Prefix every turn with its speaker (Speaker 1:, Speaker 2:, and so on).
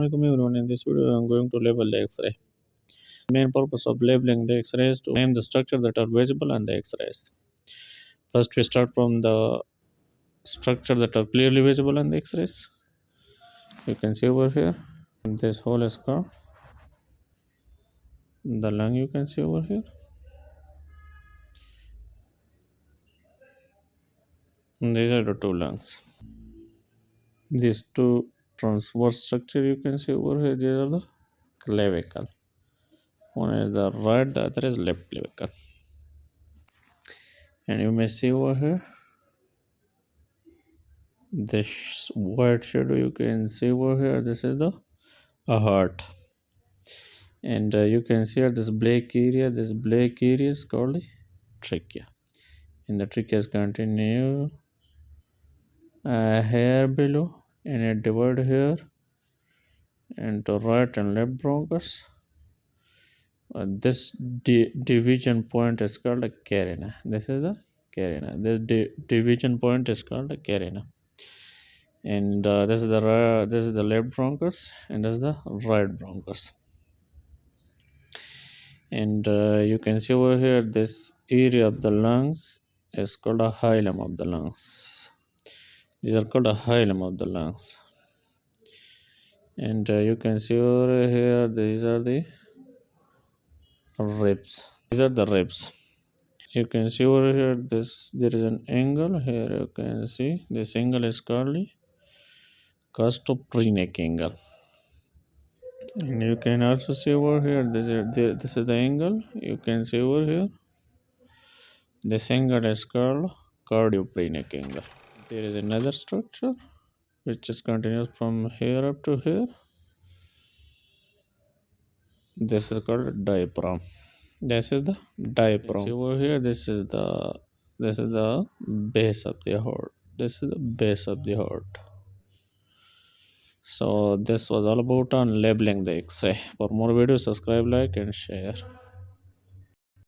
Speaker 1: Welcome everyone. In this video, I'm going to label the X-ray. Main purpose of labeling the X-rays is to name the structure that are visible on the X-rays. First, we start from the structure that are clearly visible on the X-rays. You can see over here. This whole skull. The lung you can see over here. And these are the two lungs. These two transverse structure you can see over here. These are the clavicle. One is the right, the other is left clavicle. And you may see over here this white shadow you can see over here. This is the heart, and you can see here this black area. This black area is called the trachea, and the trachea is continue here below, and it divide here into right and left bronchus. This division point is called a carina. This is the carina. This division point is called the carina, and this is the left bronchus, and this is the right bronchus. And you can see over here this area of the lungs is called a hilum of the lungs. These are called a hilum of the lungs. And you can see over here these are the ribs. These are the ribs. You can see over here this there is an angle here. You can see this angle is called the phrenic angle. And you can also see over here this is the angle. You can see over here this angle is called cardiophrenic angle. There is another structure which is continuous from here up to here. This is called diaphragm. This is the diaphragm. See over here, this is the base of the heart. This is the base of the heart. So this was all about on labeling the X-ray. For more videos, subscribe, like, and share.